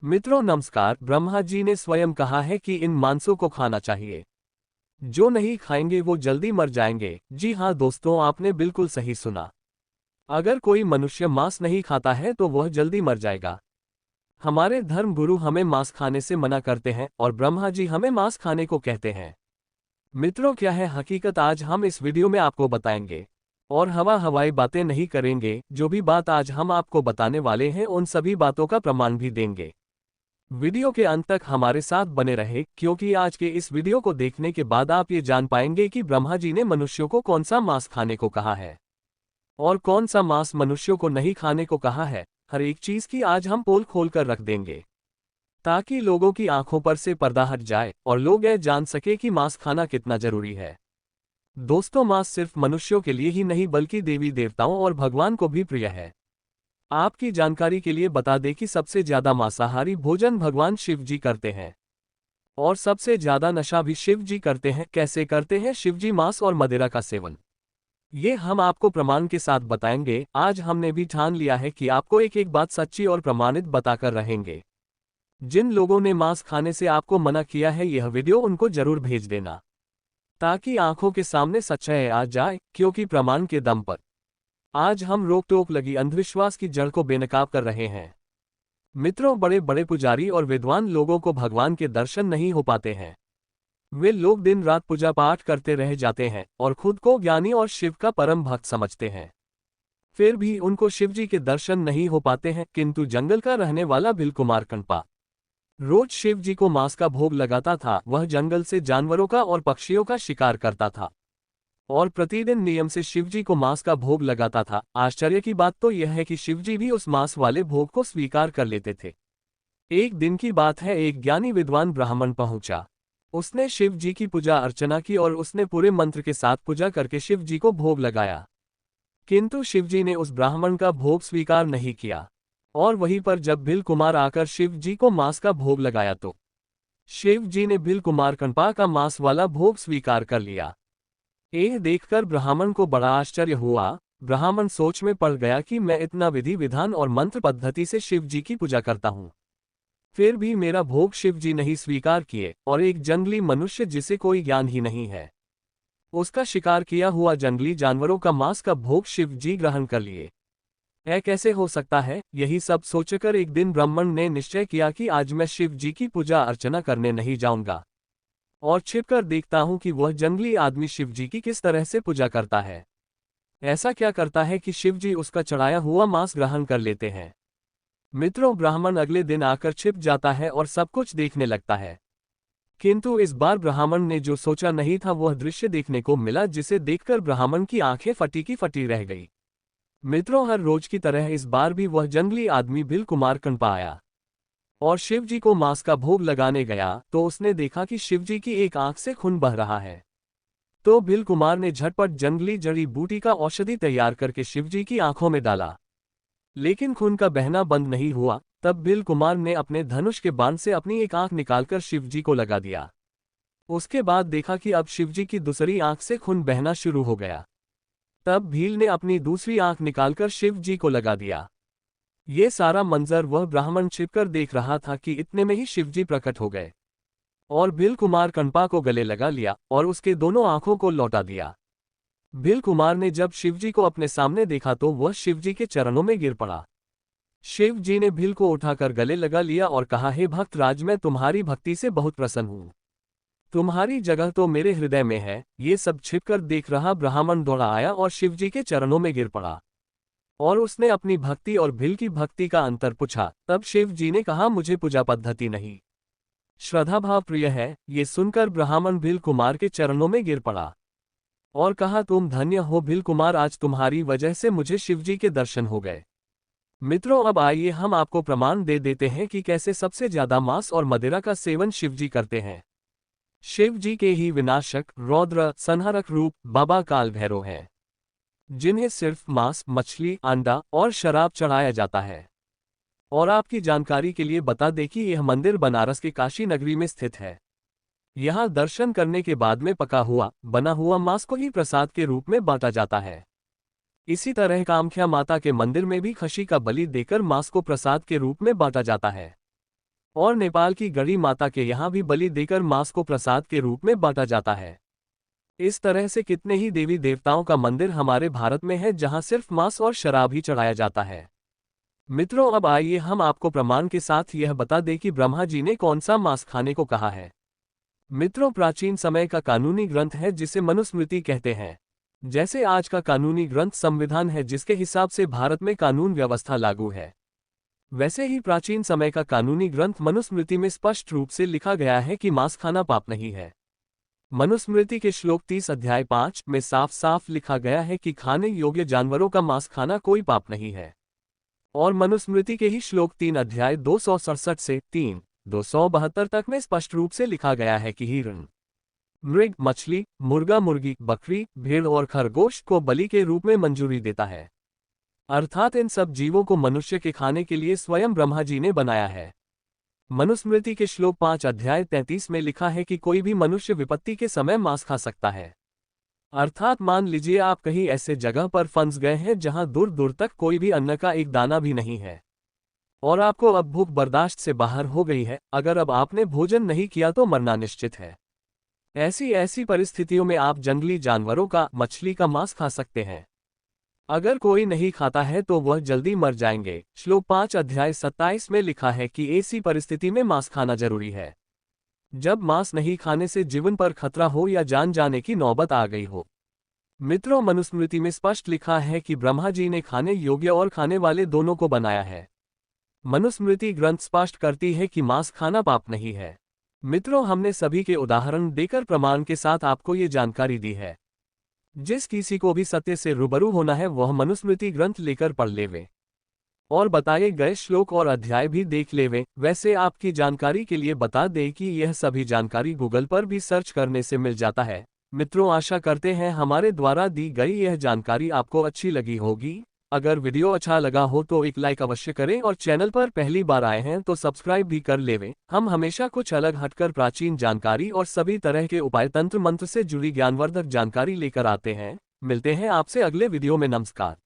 मित्रों नमस्कार। ब्रह्मा जी ने स्वयं कहा है कि इन मांसों को खाना चाहिए। जो नहीं खाएंगे वो जल्दी मर जाएंगे। जी हाँ दोस्तों, आपने बिल्कुल सही सुना। अगर कोई मनुष्य मांस नहीं खाता है तो वह जल्दी मर जाएगा। हमारे धर्म गुरु हमें मांस खाने से मना करते हैं और ब्रह्मा जी हमें मांस खाने को कहते हैं। मित्रों, क्या है हकीकत आज हम इस वीडियो में आपको बताएंगे। और हवाई बातें नहीं करेंगे। जो भी बात आज हम आपको बताने वाले हैं उन सभी बातों का प्रमाण भी देंगे। वीडियो के अंत तक हमारे साथ बने रहे, क्योंकि आज के इस वीडियो को देखने के बाद आप ये जान पाएंगे कि ब्रह्मा जी ने मनुष्यों को कौन सा मांस खाने को कहा है और कौन सा मांस मनुष्यों को नहीं खाने को कहा है। हर एक चीज की आज हम पोल खोल कर रख देंगे, ताकि लोगों की आंखों पर से पर्दा हट जाए और लोग यह जान सके कि मांस खाना कितना जरूरी है। दोस्तों, मांस सिर्फ मनुष्यों के लिए ही नहीं बल्कि देवी देवताओं और भगवान को भी प्रिय है। आपकी जानकारी के लिए बता दें कि सबसे ज्यादा मांसाहारी भोजन भगवान शिव जी करते हैं और सबसे ज्यादा नशा भी शिव जी करते हैं। कैसे करते हैं शिव जी मांस और मदिरा का सेवन, ये हम आपको प्रमाण के साथ बताएंगे। आज हमने भी ठान लिया है कि आपको एक एक बात सच्ची और प्रमाणित बताकर रहेंगे। जिन लोगों ने मांस खाने से आपको मना किया है, यह वीडियो उनको जरूर भेज देना, ताकि आंखों के सामने सच्चाई आ जाए। क्योंकि प्रमाण के दम पर आज हम रोक टोक लगी अंधविश्वास की जड़ को बेनकाब कर रहे हैं। मित्रों, बड़े बड़े पुजारी और विद्वान लोगों को भगवान के दर्शन नहीं हो पाते हैं। वे लोग दिन रात पूजा पाठ करते रह जाते हैं और खुद को ज्ञानी और शिव का परम भक्त समझते हैं। फिर भी उनको शिव जी के दर्शन नहीं हो पाते हैं। किंतु जंगल का रहने वाला भिलकुमार कण्पा रोज शिव जी को मांस का भोग लगाता था। वह जंगल से जानवरों का और पक्षियों का शिकार करता था और प्रतिदिन नियम से शिवजी को मांस का भोग लगाता था। आश्चर्य की बात तो यह है कि शिवजी भी उस मांस वाले भोग को स्वीकार कर लेते थे। एक दिन की बात है, एक ज्ञानी विद्वान ब्राह्मण पहुंचा। उसने शिव जी की पूजा अर्चना की और उसने पूरे मंत्र के साथ पूजा करके शिव जी को भोग लगाया। किंतु शिवजी ने उस ब्राह्मण का भोग स्वीकार नहीं किया और वहीं पर जब भिल कुमार आकर शिव जी को मांस का भोग लगाया तो शिव जी ने भिल कुमार कण्पा का मांस वाला भोग स्वीकार कर लिया। यह देखकर ब्राह्मण को बड़ा आश्चर्य हुआ। ब्राह्मण सोच में पड़ गया कि मैं इतना विधि विधान और मंत्र पद्धति से शिव जी की पूजा करता हूँ, फिर भी मेरा भोग शिव जी नहीं स्वीकार किए। और एक जंगली मनुष्य जिसे कोई ज्ञान ही नहीं है, उसका शिकार किया हुआ जंगली जानवरों का मांस का भोग शिव जी ग्रहण कर लिए। यह कैसे हो सकता है? यही सब सोचकर एक दिन ब्राह्मण ने निश्चय किया कि आज मैं शिव जी की पूजा अर्चना करने नहीं जाऊंगा और छिपकर देखता हूं कि वह जंगली आदमी शिवजी की किस तरह से पूजा करता है। ऐसा क्या करता है कि शिवजी उसका चढ़ाया हुआ मांस ग्रहण कर लेते हैं। मित्रों, ब्राह्मण अगले दिन आकर छिप जाता है और सब कुछ देखने लगता है। किंतु इस बार ब्राह्मण ने जो सोचा नहीं था वह दृश्य देखने को मिला, जिसे देखकर ब्राह्मण की आंखें फटी की फटी रह गई। मित्रों, हर रोज की तरह इस बार भी वह जंगली आदमी भिल कुमार कण्पा आया और शिवजी को मांस का भोग लगाने गया तो उसने देखा कि शिवजी की एक आंख से खून बह रहा है। तो भिल कुमार ने झटपट जंगली जड़ी बूटी का औषधि तैयार करके शिवजी की आंखों में डाला, लेकिन खून का बहना बंद नहीं हुआ। तब भिल कुमार ने अपने धनुष के बाण से अपनी एक आंख निकालकर शिवजी को लगा दिया। उसके बाद देखा कि अब शिवजी की दूसरी आंख से खून बहना शुरू हो गया। तब भील ने अपनी दूसरी आंख निकालकर शिवजी को लगा दिया। ये सारा मंजर वह ब्राह्मण छिपकर देख रहा था कि इतने में ही शिवजी प्रकट हो गए और भिल कुमार कण्पा को गले लगा लिया और उसके दोनों आंखों को लौटा दिया। भिल कुमार ने जब शिवजी को अपने सामने देखा तो वह शिवजी के चरणों में गिर पड़ा। शिवजी ने भिल को उठाकर गले लगा लिया और कहा, हे भक्त राज, मैं तुम्हारी भक्ति से बहुत प्रसन्न हूँ। तुम्हारी जगह तो मेरे हृदय में है। ये सब छिपकर देख रहा ब्राह्मण दौड़ा आया और शिवजी के चरणों में गिर पड़ा और उसने अपनी भक्ति और भिल की भक्ति का अंतर पूछा। तब शिव जी ने कहा, मुझे पूजा पद्धति नहीं, श्रद्धा भाव प्रिय है। ये सुनकर ब्राह्मण भिल कुमार के चरणों में गिर पड़ा और कहा, तुम धन्य हो भिल कुमार, आज तुम्हारी वजह से मुझे शिवजी के दर्शन हो गए। मित्रों, अब आइए हम आपको प्रमाण दे देते हैं कि कैसे सबसे ज्यादा मांस और मदिरा का सेवन शिवजी करते हैं। शिवजी के ही विनाशक, रौद्र, संहारक रूप बाबा काल भैरव हैं, जिन्हें सिर्फ मांस, मछली, अंडा और शराब चढ़ाया जाता है। और आपकी जानकारी के लिए बता दें कि यह मंदिर बनारस के काशी नगरी में स्थित है। यहाँ दर्शन करने के बाद में पका हुआ बना हुआ मांस को ही प्रसाद के रूप में बांटा जाता है। इसी तरह कामाख्या माता के मंदिर में भी खसी का बलि देकर मांस को प्रसाद के रूप में बांटा जाता है। और नेपाल की गढ़ी माता के यहाँ भी बलि देकर मांस को प्रसाद के रूप में बांटा जाता है। इस तरह से कितने ही देवी देवताओं का मंदिर हमारे भारत में है जहां सिर्फ मांस और शराब ही चढ़ाया जाता है। मित्रों, अब आइए हम आपको प्रमाण के साथ यह बता दें कि ब्रह्मा जी ने कौन सा मांस खाने को कहा है। मित्रों, प्राचीन समय का कानूनी ग्रंथ है जिसे मनुस्मृति कहते हैं। जैसे आज का कानूनी ग्रंथ संविधान है जिसके हिसाब से भारत में कानून व्यवस्था लागू है, वैसे ही प्राचीन समय का कानूनी ग्रंथ मनुस्मृति में स्पष्ट रूप से लिखा गया है कि मांस खाना पाप नहीं है। मनुस्मृति के श्लोक 30 अध्याय 5 में साफ साफ लिखा गया है कि खाने योग्य जानवरों का मांस खाना कोई पाप नहीं है। और मनुस्मृति के ही श्लोक 3 अध्याय 267 से 272 तक में स्पष्ट रूप से लिखा गया है कि हिरण, मृग, मछली, मुर्गा, मुर्गी, बकरी, भेड़ और खरगोश को बलि के रूप में मंजूरी देता है। अर्थात इन सब जीवों को मनुष्य के खाने के लिए स्वयं ब्रह्मा जी ने बनाया है। मनुस्मृति के श्लोक 5 अध्याय 33 में लिखा है कि कोई भी मनुष्य विपत्ति के समय मांस खा सकता है। अर्थात मान लीजिए आप कहीं ऐसे जगह पर फंस गए हैं जहां दूर दूर तक कोई भी अन्न का एक दाना भी नहीं है और आपको अब भूख बर्दाश्त से बाहर हो गई है। अगर अब आपने भोजन नहीं किया तो मरना निश्चित है। ऐसी परिस्थितियों में आप जंगली जानवरों का, मछली का मांस खा सकते हैं। अगर कोई नहीं खाता है तो वह जल्दी मर जाएंगे। श्लोक 5 अध्याय 27 में लिखा है कि ऐसी परिस्थिति में मांस खाना जरूरी है जब मांस नहीं खाने से जीवन पर खतरा हो या जान जाने की नौबत आ गई हो। मित्रों, मनुस्मृति में स्पष्ट लिखा है कि ब्रह्मा जी ने खाने योग्य और खाने वाले दोनों को बनाया है। मनुस्मृति ग्रंथ स्पष्ट करती है कि मांस खाना पाप नहीं है। मित्रों, हमने सभी के उदाहरण देकर प्रमाण के साथ आपको ये जानकारी दी है। जिस किसी को भी सत्य से रूबरू होना है वह मनुस्मृति ग्रंथ लेकर पढ़ लेवे और बताए गए श्लोक और अध्याय भी देख लेवे। वैसे आपकी जानकारी के लिए बता दें कि यह सभी जानकारी गूगल पर भी सर्च करने से मिल जाता है। मित्रों, आशा करते हैं हमारे द्वारा दी गई यह जानकारी आपको अच्छी लगी होगी। अगर वीडियो अच्छा लगा हो तो एक लाइक अवश्य करें और चैनल पर पहली बार आए हैं तो सब्सक्राइब भी कर लेवें। हम हमेशा कुछ अलग हटकर प्राचीन जानकारी और सभी तरह के उपाय, तंत्र मंत्र से जुड़ी ज्ञानवर्धक जानकारी लेकर आते हैं। मिलते हैं आपसे अगले वीडियो में। नमस्कार।